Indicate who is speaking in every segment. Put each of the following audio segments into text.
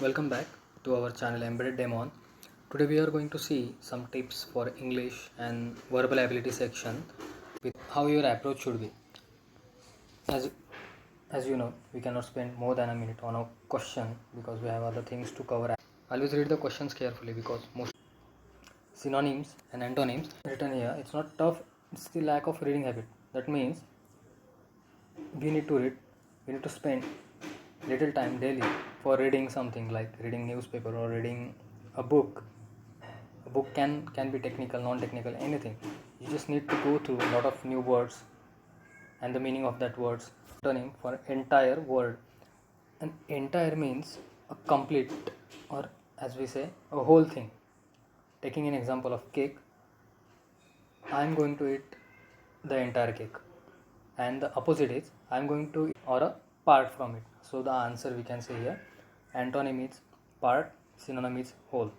Speaker 1: Welcome back to our channel Embedded Demon. Today we are going to see some tips for English and verbal ability section with how your approach should be. As as you know, we cannot spend more than a minute on a question because we have other things to cover. Always read the questions carefully because most synonyms and antonyms written here, it's not tough, it's the lack of reading habit. That means we need to read, we need to spend little time daily for reading something like reading newspaper or reading a book. A book can be technical, non-technical, anything. You just need to go through a lot of new words and the meaning of that words. Turning for entire word. An entire means a complete, or as we say, a whole thing. Taking an example of cake, I am going to eat the entire cake, and the opposite is I am going to eat or a part from it. So the answer we can say here, antonym is part, synonym is whole.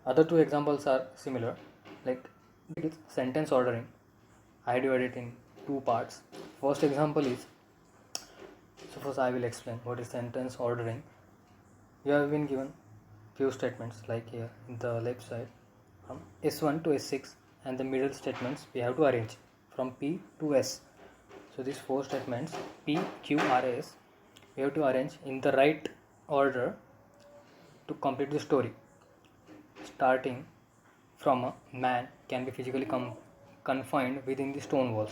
Speaker 1: Other two examples are similar, like it's sentence ordering. I divide it in two parts. First example is, so first I will explain what is sentence ordering. You have been given few statements like here in the left side from S1 to S6, and the middle statements we have to arrange from P to S. So these four statements P, Q, R, S we have to arrange in the right order to complete the story. Starting from a man can be physically confined within the stone walls.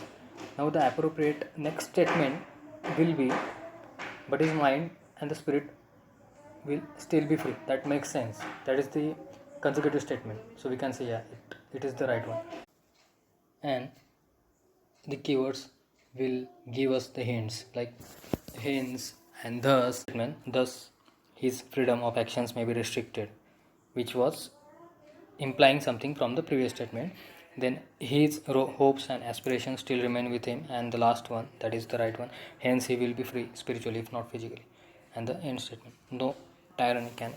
Speaker 1: Now the appropriate next statement will be, but his mind and the spirit will still be free. That makes sense. That is the consecutive statement. So we can say, yeah, it is the right one. And the keywords will give us the hints, like hence and thus statement. Thus, his freedom of actions may be restricted, which was implying something from the previous statement. Then his hopes and aspirations still remain with him, and the last one, that is the right one, hence he will be free spiritually if not physically. And the end statement, no tyranny can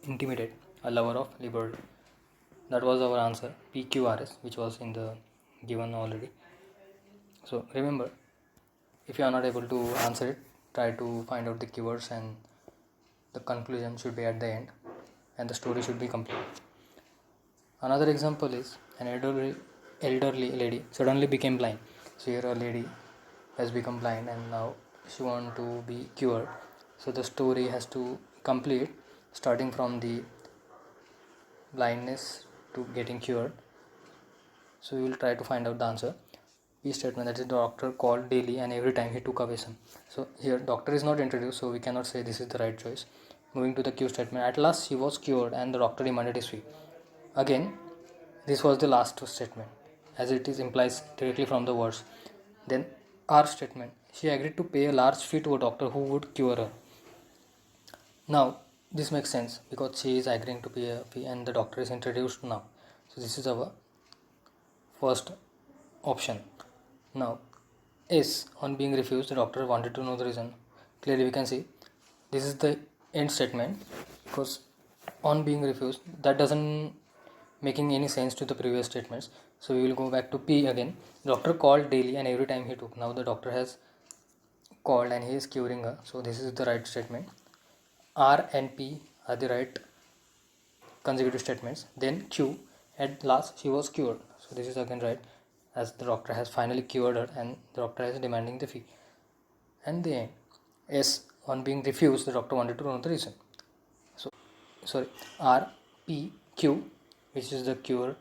Speaker 1: intimidate a lover of liberty. That was our answer, PQRS, which was in the given already. So remember, if you are not able to answer it, try to find out the keywords, and the conclusion should be at the end and the story should be complete. Another example is an elderly lady suddenly became blind. So here a lady has become blind and now she wants to be cured. So the story has to complete starting from the blindness to getting cured. So we will try to find out the answer. P statement, that is the doctor called daily and every time he took away some. So here doctor is not introduced, so we cannot say this is the right choice. Moving to the Q statement, at last she was cured and the doctor demanded his fee. Again, this was the last statement as it is implies directly from the words. Then R statement, she agreed to pay a large fee to a doctor who would cure her. Now this makes sense because she is agreeing to pay a fee and the doctor is introduced now. So this is our first option. Now S, on being refused, the doctor wanted to know the reason. Clearly we can see this is the end statement, because on being refused, that doesn't making any sense to the previous statements. So we will go back to P again. Doctor called daily and every time he took. Now the doctor has called and he is curing her. So this is the right statement. R and P are the right consecutive statements. Then Q, at last she was cured. So this is again right, as the doctor has finally cured her and the doctor is demanding the fee. And the end, S, on being refused, the doctor wanted to know the reason. So sorry, R, P, Q, which is the cure,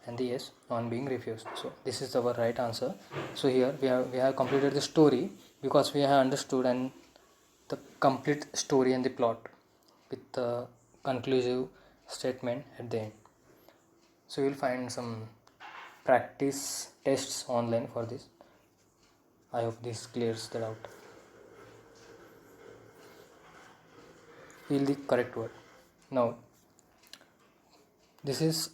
Speaker 1: and the S, on being refused. So this is our right answer. So here we have completed the story because we have understood and the complete story and the plot with the conclusive statement at the end. So you will find some practice tests online for this. I hope this clears that out. Fill the correct word. Now this is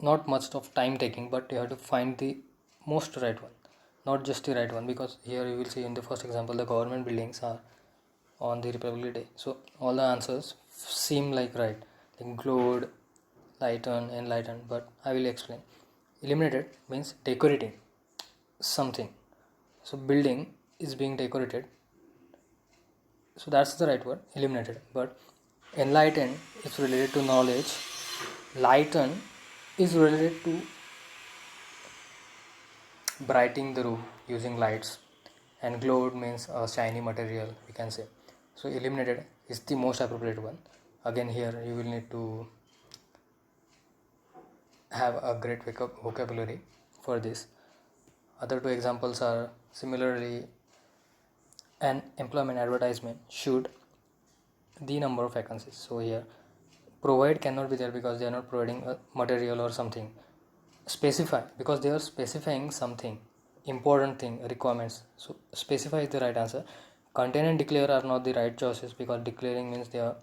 Speaker 1: not much of time taking, but you have to find the most right one, not just the right one, because here you will see in the first example the government buildings are on the Republic Day. So all the answers seem like right, like glowed, lighten, enlightened, but I will explain. Illuminated means decorating something. So building is being decorated So that's the right word, illuminated. But enlightened is related to knowledge. Lighten is related to brightening the room using lights, and glowed means a shiny material, we can say. So illuminated is the most appropriate one. Again, here you will need to have a great vocabulary for this. Other two examples are similarly, an employment advertisement should the number of vacancies. So here provide cannot be there because they are not providing a material or something. Specify because they are specifying something important thing, requirements. So specify is the right answer. Contain and declare are not the right choices because declaring means they are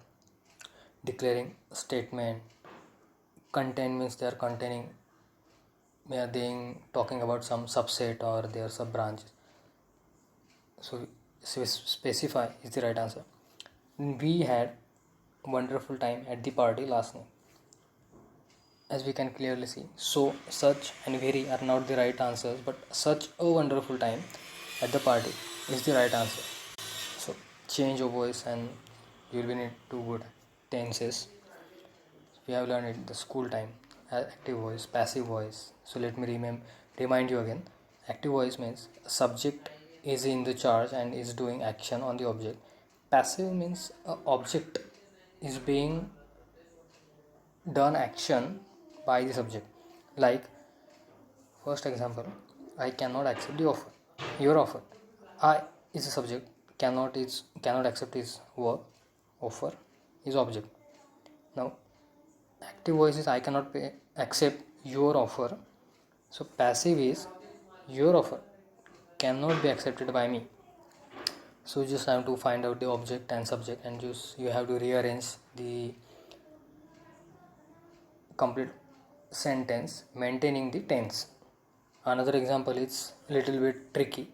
Speaker 1: declaring statement. Contain means they are containing, they are talking about some subset or their sub branch. So specify is the right answer. We had wonderful time at the party last night. As we can clearly see, so, such and very are not the right answers, but such a wonderful time at the party is the right answer. So change your voice and you will need two good tenses. We have learned it the school time. Active voice, passive voice. So let me remind you again. Active voice means subject is in the charge and is doing action on the object. Passive means a object is being done action by the subject. Like first example, I cannot accept the offer. Your offer. I is the subject. Cannot accept his work. Offer is object. Now active voice is I cannot accept your offer. So passive is your offer cannot be accepted by me. So you just have to find out the object and subject and just you have to rearrange the complete sentence maintaining the tense. Another example is little bit tricky.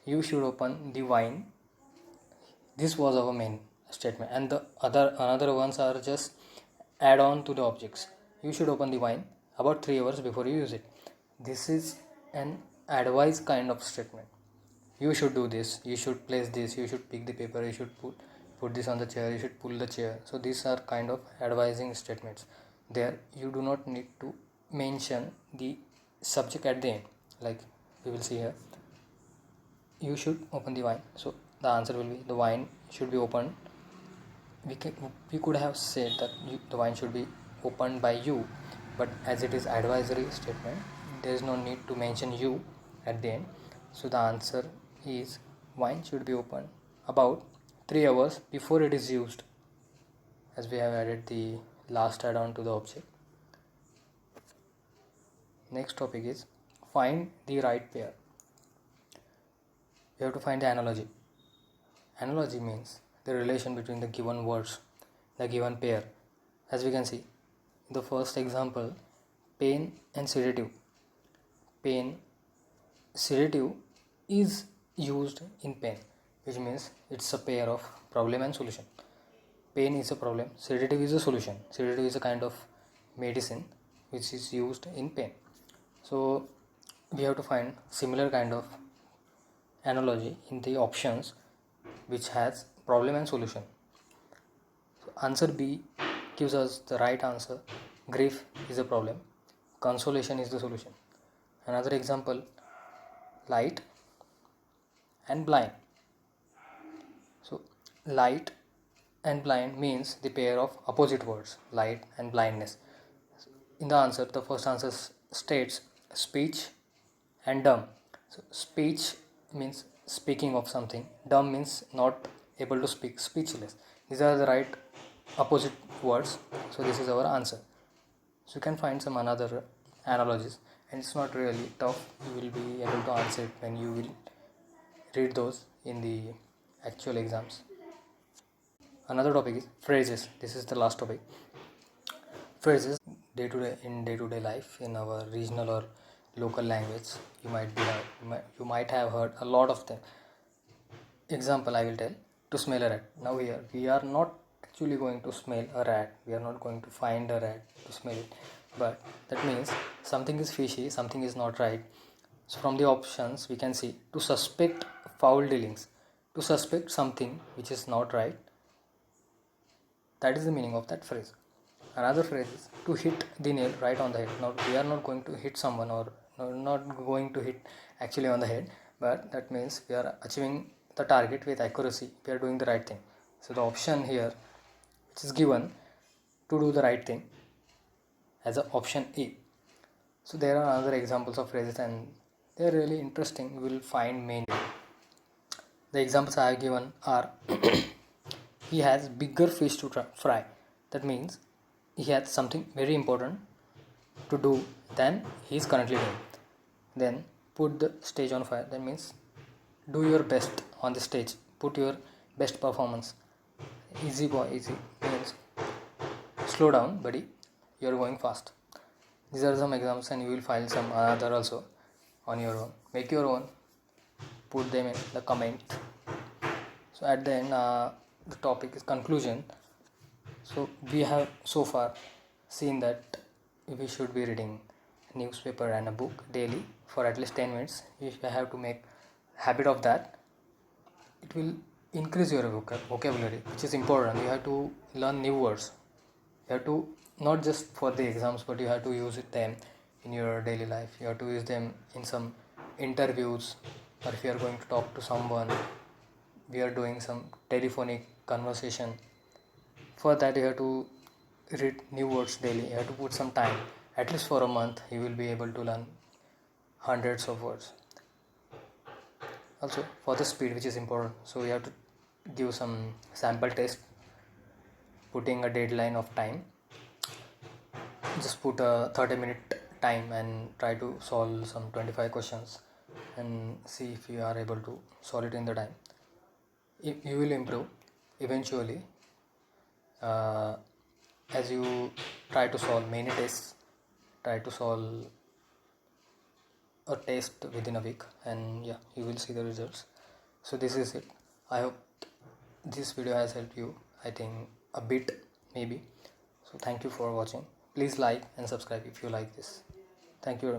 Speaker 1: You should open the wine. This was our main statement, and the another ones are just add on to the objects. You should open the wine about 3 hours before you use it. This is an advice kind of statement. You should do this, you should place this, you should pick the paper, you should put this on the chair, you should pull the chair. So these are kind of advising statements. There you do not need to mention the subject at the end, like we will see here. You should open the wine. So the answer will be the wine should be opened. We could have said that the wine should be opened by you, but as it is advisory statement, there is no need to mention you at the end. So the answer is wine should be opened about 3 hours before it is used, as we have added the last add-on to the object. Next topic is find the right pair. You have to find the analogy. Analogy means the relation between the given words, the given pair. As we can see in the first example, pain and sedative. Pain, sedative is used in pain, which means it's a pair of problem and solution. Pain is a problem, sedative is a solution. Sedative is a kind of medicine which is used in pain. So we have to find similar kind of analogy in the options which has problem and solution. So answer B gives us the right answer. Grief is a problem, consolation is the solution. Another example, light and blind. So light and blind means the pair of opposite words, light and blindness. In the answer, the first answer states speech and dumb. So speech means speaking of something, dumb means not able to speak, speechless. These are the right opposite words. So this is our answer. So you can find some another analogies, and it's not really tough. You will be able to answer it when you will read those in the actual exams. Another topic is phrases. This is the last topic. Phrases day to day life in our regional or local language. You might have heard a lot of them. Example I will tell, to smell a rat. Now here we are not actually going to smell a rat. We are not going to find a rat to smell it. But that means something is fishy, something is not right. So from the options we can see to suspect foul dealings. to suspect something which is not right. That is the meaning of that phrase. Another phrase is to hit the nail right on the head. Now we are not going to hit someone, or not going to hit actually on the head, but that means we are achieving the target with accuracy. We are doing the right thing. So the option here which is given to do the right thing as a option A. So there are other examples of phrases and they are really interesting. You will find many. The examples I have given are he has bigger fish to fry. That means he has something very important to do than he is currently doing. Then put the stage on fire. That means do your best on the stage. Put your best performance. Easy boy, easy means slow down, buddy. You are going fast. These are some examples, and you will find some other also on your own. Make your own. Put them in the comment. So at the end, the topic is conclusion. So we have so far seen that we should be reading newspaper and a book daily for at least 10 minutes. If you have to make habit of that, it will increase your vocabulary, which is important. You have to learn new words. You have to not just for the exams, but you have to use them in your daily life. You have to use them in some interviews, or if you are going to talk to someone, we are doing some telephonic conversation. For that you have to read new words daily. You have to put some time, at least for a month. You will be able to learn hundreds of words. Also for the speed, which is important, so you have to give some sample test, putting a deadline of time. Just put a 30-minute time and try to solve some 25 questions and see if you are able to solve it in the time. If you will improve eventually, as you try to solve many tests. Try to solve a test within a week, and yeah, you will see the results. So this is it. I hope this video has helped you, I think a bit maybe. So thank you for watching. Please like and subscribe if you like this. Thank you very much.